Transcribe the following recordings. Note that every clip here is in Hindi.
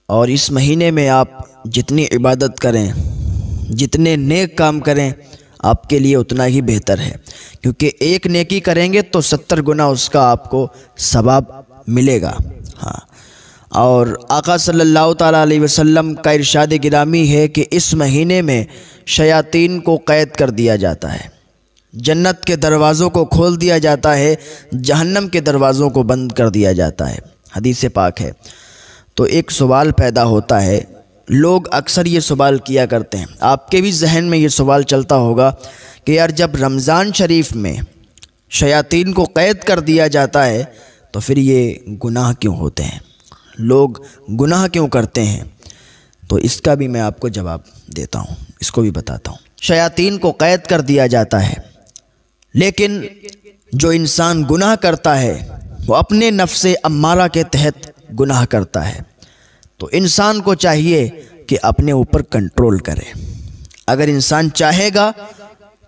और इस महीने में आप जितनी इबादत करें, जितने नेक काम करें, आपके लिए उतना ही बेहतर है, क्योंकि एक नेकी करेंगे तो 70 गुना उसका आपको सवाब मिलेगा। हाँ, और आका सल्लल्लाहु ताला अलैहि वसल्लम का इरशाद गिरामी है कि इस महीने में शयातीन को कैद कर दिया जाता है, जन्नत के दरवाज़ों को खोल दिया जाता है, जहन्नम के दरवाज़ों को बंद कर दिया जाता है। हदीस पाक है। तो एक सवाल पैदा होता है, लोग अक्सर ये सवाल किया करते हैं, आपके भी जहन में ये सवाल चलता होगा कि यार जब रमज़ान शरीफ में शयातीन को कैद कर दिया जाता है तो फिर ये गुनाह क्यों होते हैं, लोग गुनाह क्यों करते हैं? तो इसका भी मैं आपको जवाब देता हूँ, इसको भी बताता हूँ। शयातीन को कैद कर दिया जाता है, लेकिन जो इंसान गुनाह करता है वो अपने नफ्से अम्मारा के तहत गुनाह करता है। तो इंसान को चाहिए कि अपने ऊपर कंट्रोल करे। अगर इंसान चाहेगा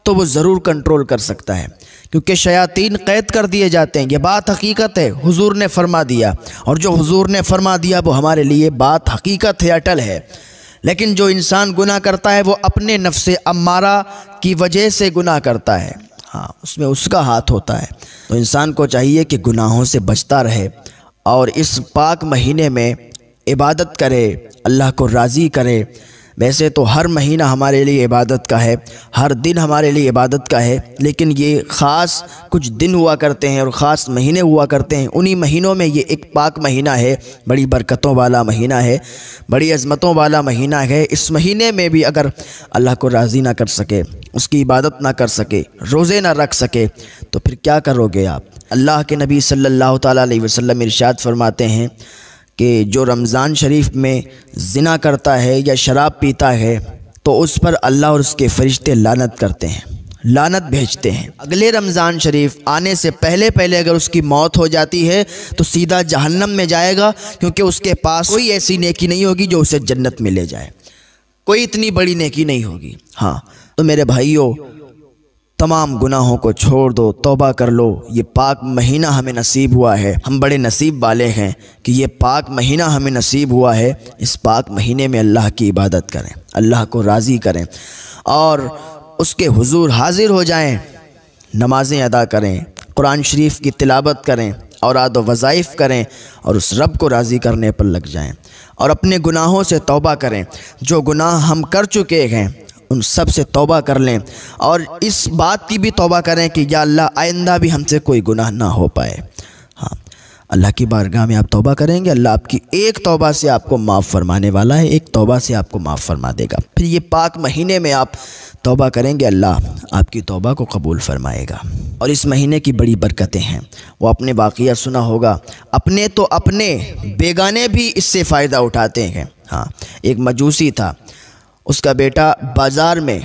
तो वो ज़रूर कंट्रोल कर सकता है, क्योंकि शयातीन कैद कर दिए जाते हैं। ये बात हकीकत है, हुजूर ने फरमा दिया, और जो हुजूर ने फरमा दिया वो हमारे लिए बात हकीकत है, अटल है। लेकिन जो इंसान गुनाह करता है वो अपने नफ्से अम्मारा की वजह से गुनाह करता है। हाँ, उसमें उसका हाथ होता है। तो इंसान को चाहिए कि गुनाहों से बचता रहे और इस पाक महीने में इबादत करे, अल्लाह को राज़ी करे। वैसे तो हर महीना हमारे लिए इबादत का है, हर दिन हमारे लिए इबादत का है, लेकिन ये ख़ास कुछ दिन हुआ करते हैं और ख़ास महीने हुआ करते हैं। उन्हीं महीनों में ये एक पाक महीना है, बड़ी बरकतों वाला महीना है, बड़ी अज़मतों वाला महीना है। इस महीने में भी अगर अल्लाह को राज़ी ना कर सके, उसकी इबादत ना कर सके, रोज़े ना रख सके, तो फिर क्या करोगे आप? अल्लाह के नबी सल्लल्लाहु ताला अलैहि वसल्लम इरशाद फरमाते हैं कि जो रमज़ान शरीफ में ज़िना करता है या शराब पीता है तो उस पर अल्लाह और उसके फ़रिश्ते लानत करते हैं, लानत भेजते हैं। अगले रमज़ान शरीफ आने से पहले पहले अगर उसकी मौत हो जाती है तो सीधा जहन्नम में जाएगा, क्योंकि उसके पास कोई ऐसी नेकी नहीं होगी जो उसे जन्नत में ले जाए, कोई इतनी बड़ी नेकी नहीं होगी। हाँ, तो मेरे भाइयों, तमाम गुनाहों को छोड़ दो, तौबा कर लो। ये पाक महीना हमें नसीब हुआ है, हम बड़े नसीब वाले हैं कि ये पाक महीना हमें नसीब हुआ है। इस पाक महीने में अल्लाह की इबादत करें, अल्लाह को राज़ी करें और उसके हुजूर हाजिर हो जाएं, नमाज़ें अदा करें, कुरान शरीफ की तिलावत करें, औराद व वज़ाइफ करें और उस रब को राज़ी करने पर लग जाएं और अपने गुनाहों से तौबा करें। जो गुनाह हम कर चुके हैं उन सब से तौबा कर लें और इस बात की भी तौबा करें कि या अल्लाह आइंदा भी हमसे कोई गुनाह ना हो पाए। हाँ, अल्लाह की बारगाह में आप तौबा करेंगे, अल्लाह आपकी एक तौबा से आपको माफ़ फरमाने वाला है, एक तौबा से आपको माफ़ फरमा देगा। फिर ये पाक महीने में आप तौबा करेंगे, अल्लाह आपकी तौबा को कबूल फरमाएगा। और इस महीने की बड़ी बरकतें हैं, वो आपने वाक़या सुना होगा। अपने तो अपने, बेगाने भी इससे फ़ायदा उठाते हैं। हाँ, एक मजूसी था, उसका बेटा बाज़ार में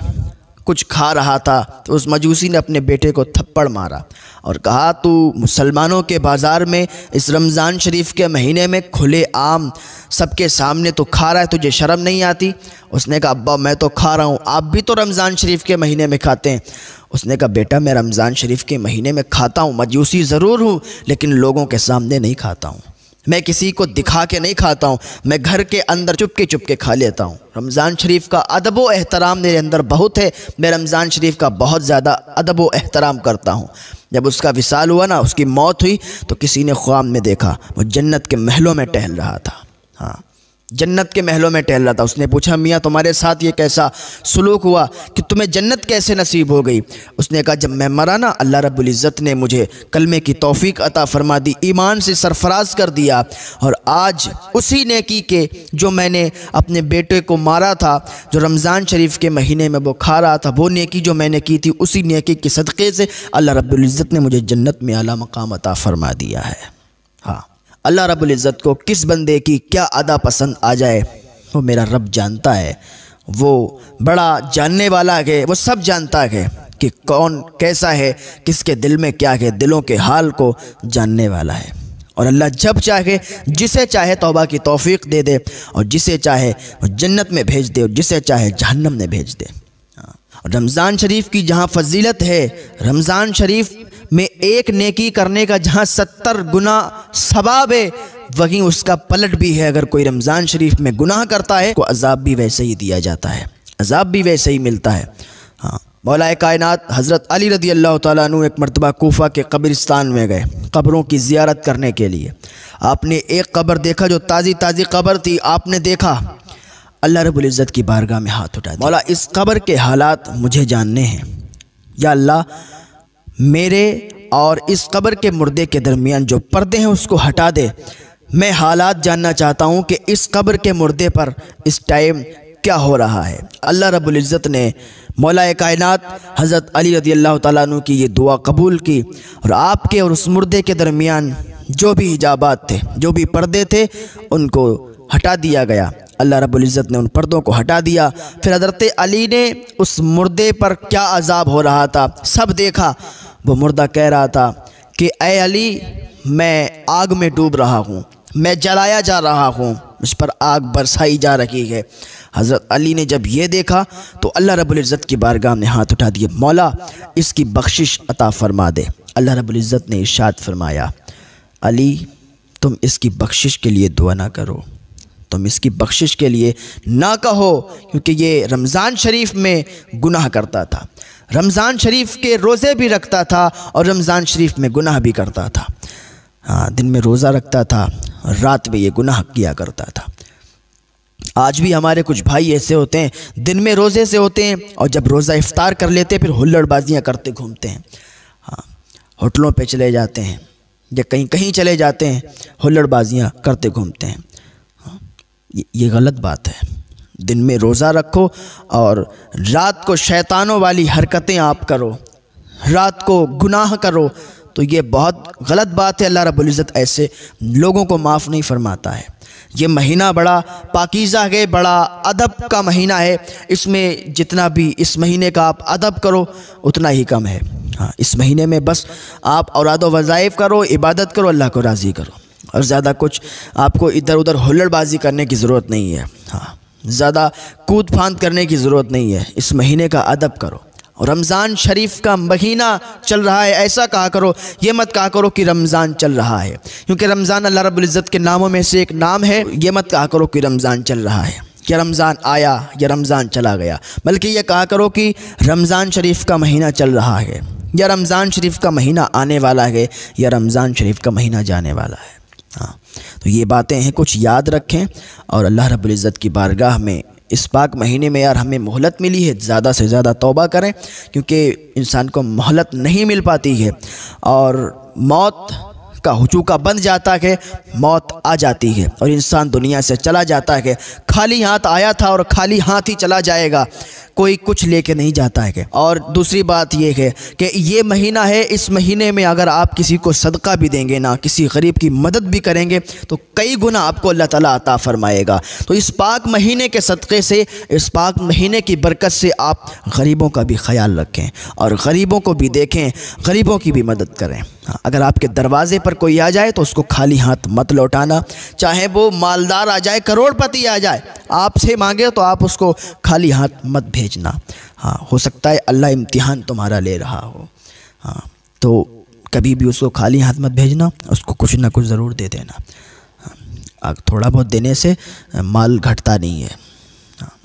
कुछ खा रहा था तो उस मजूसी ने अपने बेटे को थप्पड़ मारा और कहा, तू मुसलमानों के बाज़ार में इस रमज़ान शरीफ के महीने में खुले आम सबके सामने तो खा रहा है, तुझे शर्म नहीं आती? उसने कहा, अब्बा मैं तो खा रहा हूँ, आप भी तो रमज़ान शरीफ के महीने में खाते हैं। उसने कहा, बेटा मैं रमज़ान शरीफ के महीने में खाता हूँ, मजूसी ज़रूर हूँ, लेकिन लोगों के सामने नहीं खाता हूँ, मैं किसी को दिखा के नहीं खाता हूँ, मैं घर के अंदर चुपके खा लेता हूँ। रमज़ान शरीफ का अदब व एहतराम मेरे अंदर बहुत है, मैं रमज़ान शरीफ का बहुत ज़्यादा अदब व एहतराम करता हूँ। जब उसका विसाल हुआ ना, उसकी मौत हुई, तो किसी ने ख्वाब में देखा वो जन्नत के महलों में टहल रहा था। हाँ, जन्नत के महलों में टहल रहा था। उसने पूछा, मियाँ तुम्हारे साथ ये कैसा सलूक हुआ कि तुम्हें जन्नत कैसे नसीब हो गई? उसने कहा, जब मैं मरा ना, अल्लाह रब्बुल इज़्ज़त ने मुझे कलमे की तौफीक अता फरमा दी, ईमान से सरफराज कर दिया, और आज उसी नेकी के जो मैंने अपने बेटे को मारा था, जो रमज़ान शरीफ के महीने में वो खा रहा था, वो नेकी जो मैंने की थी, उसी नेकी के सदक़े से अल्लाह रब्बुल इज़्ज़त ने मुझे जन्नत में आला मकाम अता फरमा दिया है। हाँ, अल्लाह रब्बुल इज़्ज़त को किस बंदे की क्या अदा पसंद आ जाए वो मेरा रब जानता है। वो बड़ा जानने वाला है, वो सब जानता है कि कौन कैसा है, किसके दिल में क्या है, दिलों के हाल को जानने वाला है। और अल्लाह जब चाहे, जिसे चाहे तौबा की तौफीक दे दे, और जिसे चाहे जन्नत में भेज दे, और जिसे चाहे जहन्नम में भेज दे। और रमज़ान शरीफ की जहाँ फजीलत है, रमज़ान शरीफ में एक नेकी करने का जहाँ 70 गुना सवाब है, वहीं उसका पलट भी है। अगर कोई रमज़ान शरीफ में गुनाह करता है तो अज़ाब भी वैसे ही दिया जाता है, अज़ाब भी वैसे ही मिलता है। हाँ, मौलाए कायनात हज़रत अली रज़ी अल्लाह तआला अन्हु एक मरतबा कूफा के कब्रिस्तान में गए कब्रों की ज़ियारत करने के लिए। आपने एक कब्र देखा जो ताज़ी ताज़ी कब्र थी। आपने देखा, अल्लाह रब्बुल इज़्ज़त की बारगाह में हाथ उठा दिया, मौला इस कब्र के हालात मुझे जानने हैं। या अल्लाह, मेरे और इस कब्र के मुर्दे के दरमियान जो पर्दे हैं उसको हटा दे। मैं हालात जानना चाहता हूँ कि इस कब्र के मुर्दे पर इस टाइम क्या हो रहा है। अल्लाह रब्बुल इज़्ज़त ने मौलाए कायनात हज़रत अली रज़ी अल्लाह तआला अन्हु की ये दुआ कबूल की और आपके और उस मुर्दे के दरमियान जो भी हिजाबात थे, जो भी पर्दे थे, उनको हटा दिया गया। अल्लाह रब्बुल इज़्ज़त ने उन पर्दों को हटा दिया। फिर हज़रत अली ने उस मुर्दे पर क्या अज़ाब हो रहा था सब देखा। वो मुर्दा कह रहा था कि ए अली, मैं आग में डूब रहा हूँ, मैं जलाया जा रहा हूँ, मुझ पर आग बरसाई जा रही है। हज़रत अली ने जब ये देखा तो अल्लाह रब्बुल इज़्ज़त की बारगाह में हाथ उठा दिए, मौला इसकी बख्शिश अता फ़रमा दे। अल्लाह रब्बुल इज़्ज़त ने इरशाद फरमाया, अली तुम इसकी बख्शिश के लिए दुआ ना करो, तुम इसकी बख्शिश के लिए ना कहो, क्योंकि ये रमज़ान शरीफ में गुनाह करता था, रमज़ान शरीफ के रोज़े भी रखता था और रमज़ान शरीफ में गुनाह भी करता था। हाँ, दिन में रोज़ा रखता था, रात में ये गुनाह किया करता था। आज भी हमारे कुछ भाई ऐसे होते हैं, दिन में रोज़े से होते हैं और जब रोज़ा इफ्तार कर लेते हैं फिर हुल्लड़बाजियाँ करते घूमते हैं। हाँ, होटलों पे चले जाते हैं या कहीं कहीं चले जाते हैं, हुल्लड़बाजियाँ करते घूमते हैं। हाँ, ये गलत बात है। दिन में रोज़ा रखो और रात को शैतानों वाली हरकतें आप करो, रात को गुनाह करो, तो ये बहुत गलत बात है। अल्लाह रब्बुल इज़्ज़त ऐसे लोगों को माफ़ नहीं फरमाता है। ये महीना बड़ा पाकीज़ा है, बड़ा अदब का महीना है। इसमें जितना भी इस महीने का आप अदब करो उतना ही कम है। हाँ, इस महीने में बस आप औराद व वज़ाइफ करो, इबादत करो, अल्लाह को राज़ी करो, और ज़्यादा कुछ आपको इधर उधर हुल्लड़बाजी करने की ज़रूरत नहीं है। हाँ, ज़्यादा कूद फांद करने की ज़रूरत नहीं है। इस महीने का अदब करो। और रमज़ान शरीफ का महीना चल रहा है, ऐसा कहा करो, ये मत कहा करो कि रमज़ान चल रहा है, क्योंकि रमज़ान अल्लाह रब्बुल इज़्ज़त के नामों में से एक नाम है। ये मत कहा करो कि रमज़ान चल रहा है, कि रमज़ान आया या रमज़ान चला गया, बल्कि ये कहा करो कि रमज़ान शरीफ का महीना चल रहा है, या रमज़ान शरीफ का महीना आने वाला है, या रमज़ान शरीफ का महीना जाने वाला है। हाँ, तो ये बातें हैं, कुछ याद रखें और अल्लाह रब्बुल इज़्ज़त की बारगाह में इस पाक महीने में यार हमें मोहलत मिली है, ज़्यादा से ज़्यादा तौबा करें, क्योंकि इंसान को मोहलत नहीं मिल पाती है और मौत का हुचूका बन जाता है, मौत आ जाती है और इंसान दुनिया से चला जाता है। खाली हाथ आया था और खाली हाथ ही चला जाएगा, कोई कुछ लेके नहीं जाता है। और दूसरी बात यह है कि ये महीना है, इस महीने में अगर आप किसी को सदका भी देंगे ना, किसी गरीब की मदद भी करेंगे, तो कई गुना आपको अल्लाह ताला अता फरमाएगा। तो इस पाक महीने के सदक़े से, इस पाक महीने की बरकत से आप गरीबों का भी ख्याल रखें और गरीबों को भी देखें, गरीबों की भी मदद करें। अगर आपके दरवाज़े पर कोई आ जाए तो उसको खाली हाथ मत लौटाना, चाहे वो मालदार आ जाए, करोड़पति आ जाए, आपसे मांगे तो आप उसको खाली हाथ मत भेजना। हाँ, हो सकता है अल्लाह इम्तिहान तुम्हारा ले रहा हो। हाँ, तो कभी भी उसको खाली हाथ मत भेजना, उसको कुछ ना कुछ ज़रूर दे देना। हाँ, थोड़ा बहुत देने से माल घटता नहीं है,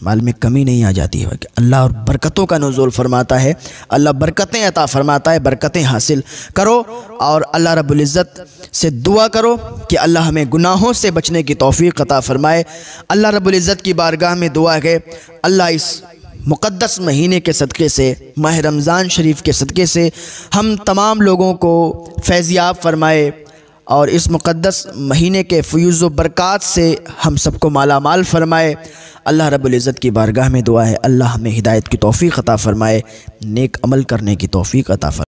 माल में कमी नहीं आ जाती है। अल्लाह और बरकतों का नुज़ूल फरमाता है, अल्लाह बरकतें अता फरमाता है, बरकतें हासिल करो और अल्लाह रब्बुल इज़्ज़त से दुआ करो कि अल्लाह हमें गुनाहों से बचने की तौफ़ीक़ अता फ़रमाए। अल्लाह रब्बुल इज़्ज़त की बारगाह में दुआ है, अल्लाह इस मुक़द्दस महीने के सदक़े से, माह रमज़ान शरीफ के सदक़े से हम तमाम लोगों को फैज़याब फ़रमाए और इस मुक़द्दस महीने के फ़यूज़ व बरक़ात से हम सबको माला माल फ़रमाए। अल्लाह रब्बुल इज़्ज़त की बारगाह में दुआ है, अल्लाह हमें हिदायत की तौफ़ीक़ अता फ़रमाए, नेक अमल करने की तौफ़ीक़ अता फ़रमाए।